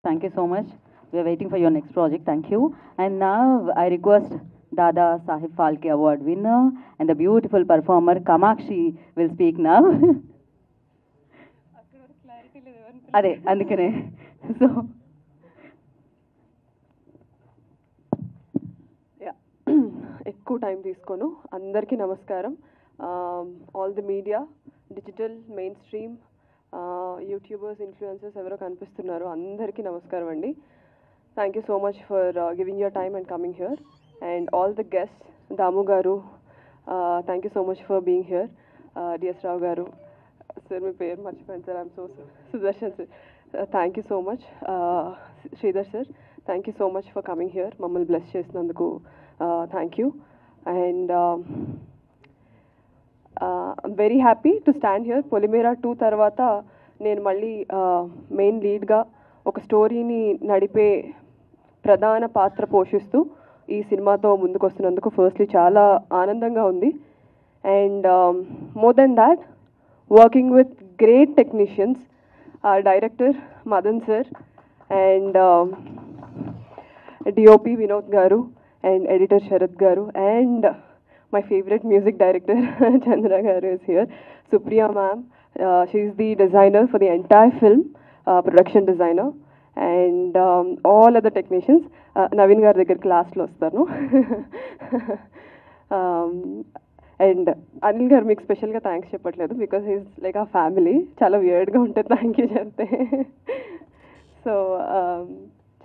Thank you so much. We are waiting for your next project. Thank you. And now I request Dada Sahib Phalke Award winner and the beautiful performer Kamakshi will speak now. అదే అందుకనే so ఎక్కువ time తీసుకోను. అందరికీ నమస్కారం. All the media, digital, mainstream, YouTubers, influencers ఎవరో కనిపిస్తున్నారు, అందరికీ నమస్కారం అండి. Thank you so much for giving your time and coming here. And all the guest, Damu garu, thank you so much for being here. DS Rao garu, sir మీ పేరు మర్చిపోయాను sir, I'm so Sudarshan sir, thank you so much. Sridhar sir, thank you so much for coming here, మమ్మల్ని bless చేసినందుకు thank you. And very happy to stand here. Polimera 2 తర్వాత నేను మళ్ళీ main లీడ్గా ఒక స్టోరీని నడిపే ప్రధాన పాత్ర పోషిస్తూ ఈ సినిమాతో ముందుకు వస్తున్నందుకు ఫస్ట్లీ చాలా ఆనందంగా ఉంది. And more than that, working with great technicians, our director Madan sir and DOP Vinod garu and editor Sharad garu and my favorite music director Chandra garu is here. Supriya ma'am, she is the designer for the entire film, production designer, and all other technicians. Naveen garu దగ్గర క్లాస్లో వస్తాను. And Anil గారు మీకు స్పెషల్గా thanks చెప్పట్లేదు, because is like ఆ family. చాలా వియర్డ్గా ఉంటుంది థ్యాంక్ యూ చెప్తే. సో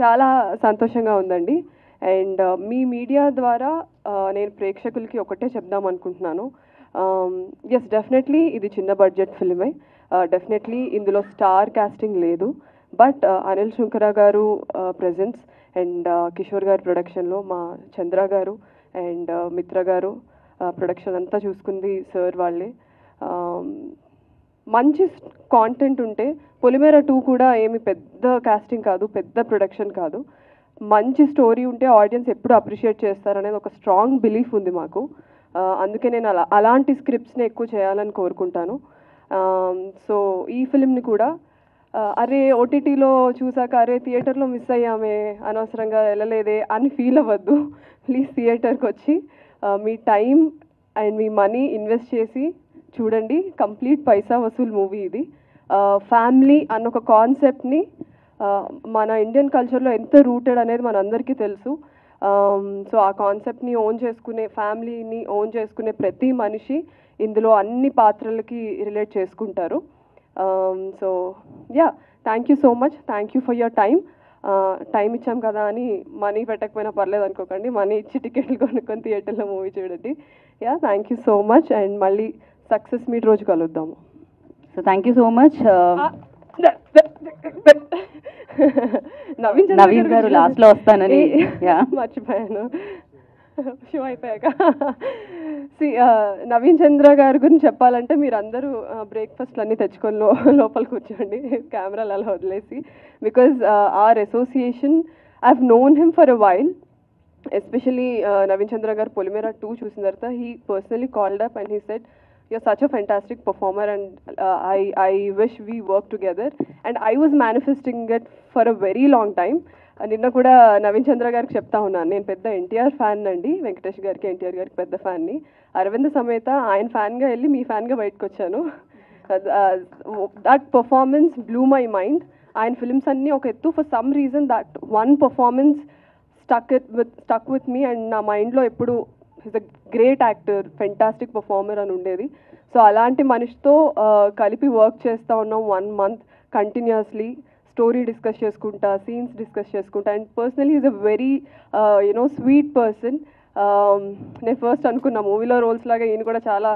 చాలా సంతోషంగా ఉందండి. అండ్ మీ మీడియా ద్వారా నేను ప్రేక్షకులకి ఒకటే చెప్దాం అనుకుంటున్నాను. ఎస్, డెఫినెట్లీ ఇది చిన్న బడ్జెట్ ఫిల్మే, డెఫినెట్లీ ఇందులో స్టార్ కాస్టింగ్ లేదు. బట్ అనిల్ శుంకర గారు ప్రెజెన్స్ అండ్ కిషోర్ గారి ప్రొడక్షన్లో మా చంద్ర గారు అండ్ మిత్ర గారు ప్రొడక్షన్ అంతా చూసుకుంది సార్ వాళ్ళే. మంచి కాంటెంట్ ఉంటే, పొలిమేరా 2 కూడా ఏమి పెద్ద కాస్టింగ్ కాదు, పెద్ద ప్రొడక్షన్ కాదు, మంచి స్టోరీ ఉంటే ఆడియన్స్ ఎప్పుడు అప్రిషియేట్ చేస్తారనేది ఒక స్ట్రాంగ్ బిలీఫ్ ఉంది మాకు. అందుకే నేను అలాంటి స్క్రిప్ట్స్ని ఎక్కువ చేయాలని కోరుకుంటాను. సో ఈ ఫిల్మ్ని కూడా అరే ఓటీటీలో చూసాక అరే థియేటర్లో మిస్ అయ్యామే, అనవసరంగా వెళ్ళలేదే అని ఫీల్ అవ్వద్దు. ప్లీజ్ థియేటర్కి వచ్చి మీ టైం అండ్ మీ మనీ ఇన్వెస్ట్ చేసి చూడండి. కంప్లీట్ పైసా వసూల్ మూవీ ఇది. ఫ్యామిలీ అన్న ఒక కాన్సెప్ట్ని మన ఇండియన్ కల్చర్లో ఎంత రూటెడ్ అనేది మనందరికీ తెలుసు. సో ఆ కాన్సెప్ట్ని ఓన్ చేసుకునే, ఫ్యామిలీని ఓన్ చేసుకునే ప్రతి మనిషి ఇందులో అన్ని పాత్రలకి రిలేట్ చేసుకుంటారు. So yeah, thank you so much. Thank you for your time. Time ఇచ్చాం కదా అని మనీ పెట్టకపోయినా పర్లేదు అనుకోకండి, మనీ ఇచ్చి టికెట్లు కొనుక్కొని థియేటర్లో మూవీ చూడండి. Yeah, thank you so much. And మళ్ళీ సక్సెస్ మీట్ రోజు కలుద్దాము. So thank you so much. Naveen గారు లాస్ట్లో వస్తానని మర్చిపోయాను, షో అయిపోయాక. నవీన్ చంద్ర గారి గురించి చెప్పాలంటే మీరు అందరూ బ్రేక్ఫాస్ట్లు అన్నీ తెచ్చుకొని లోపల కూర్చోండి, కెమెరాలు అలా వదిలేసి. Because our association, I have known him for a while. Especially Naveen Chandra garu Polimera 2 చూసిన తర్వాత he personally called up and he said, you're such a fantastic performer and I wish we work together, and I was manifesting it for a very long time. నిన్న కూడా నవీన్ చంద్ర గారికి చెప్తా ఉన్నాను, నేను పెద్ద NTR fan అండి, వెంకటేష్ గారికి ఎన్టీఆర్ గారికి పెద్ద ఫ్యాన్ని. అరవింద్ సమేత ఆయన ఫ్యాన్గా వెళ్ళి మీ ఫ్యాన్గా బయటకు వచ్చాను. That performance blue my mind. ఆయన ఫిల్మ్స్ అన్నీ ఒక ఎత్తు, for some reason that one performance stuck with me and నా మైండ్లో ఎప్పుడు is a great actor, fantastic performer అని ఉండేది. సో అలాంటి మనిషితో కలిపి వర్క్ చేస్తూ ఉన్నాం 1 month కంటిన్యూస్లీ. స్టోరీ డిస్కస్ చేసుకుంటా, సీన్స్ డిస్కస్ చేసుకుంటా. And personally is a very sweet person. నేను ఫస్ట్ అనుకున్నా మూవీలో రోల్స్ లాగా ఈయన కూడా చాలా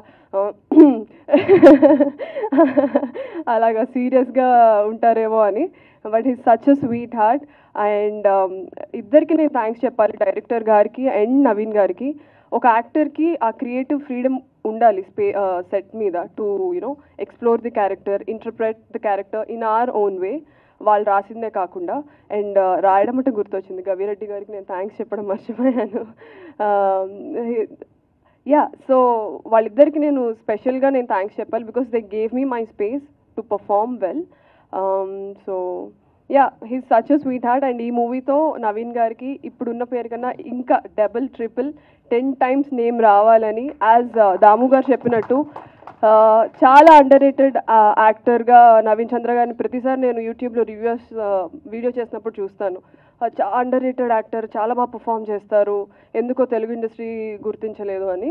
అలాగా సీరియస్గా ఉంటారేమో అని. But is such a sweet heart. And ఇద్దరికి నేను థ్యాంక్స్ చెప్పాలి, డైరెక్టర్ గారికి అండ్ నవీన్ గారికి. ఒక యాక్టర్కి ఆ క్రియేటివ్ ఫ్రీడమ్ ఉండాలి సెట్ మీద to explore the character, interpret the character in our own way. వాళ్ళు రాసిందే కాకుండా. అండ్ రాయడం అంటే గుర్తొచ్చింది, గవిరెడ్డి గారికి నేను థ్యాంక్స్ చెప్పడం మర్చిపోయాను. యా, సో వాళ్ళిద్దరికి నేను స్పెషల్గా థ్యాంక్స్ చెప్పాలి, because they gave me my space to perform well. So yeah he's such a sweet heart. And ఈ మూవీతో నవీన్ గారికి ఇప్పుడున్న పేరు కన్నా ఇంకా డబుల్ ట్రిపుల్ 10 times నేమ్ రావాలని, యాజ్ దాము గారు చెప్పినట్టు చాలా అండర్ రేటెడ్ యాక్టర్గా నవీన్ చంద్ర గారిని ప్రతిసారి నేను యూట్యూబ్లో వీడియో చేసినప్పుడు చూస్తాను. చాలా అండర్ రేటెడ్ యాక్టర్, చాలా బాగా పర్ఫామ్ చేస్తారు, ఎందుకో తెలుగు ఇండస్ట్రీ గుర్తించలేదు అని.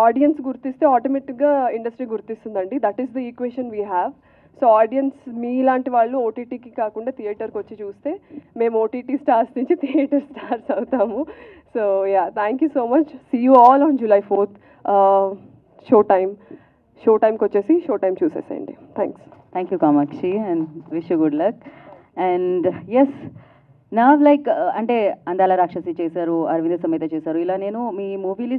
ఆడియన్స్ గుర్తిస్తే ఆటోమేటిక్గా ఇండస్ట్రీ గుర్తిస్తుందండి. That is the equation we have. So audience మీలాంటి వాళ్ళు ఓటీటీకి కాకుండా థియేటర్కి వచ్చి చూస్తే మేము ఓటీటీ స్టార్స్ నుంచి థియేటర్ స్టార్స్ అవుతాము. So yeah, thank you so much. See you all on July 4th. Show టైంకి వచ్చేసి షో టైం చూసేసేయండి. Thanks. Thank you, Kamakshi, and wish you good luck. And yes, నా లైక్ అంటే అందాల రాక్షసి చేశారు, అరవింద సమేత చేశారు, ఇలా నేను మీ మూవీ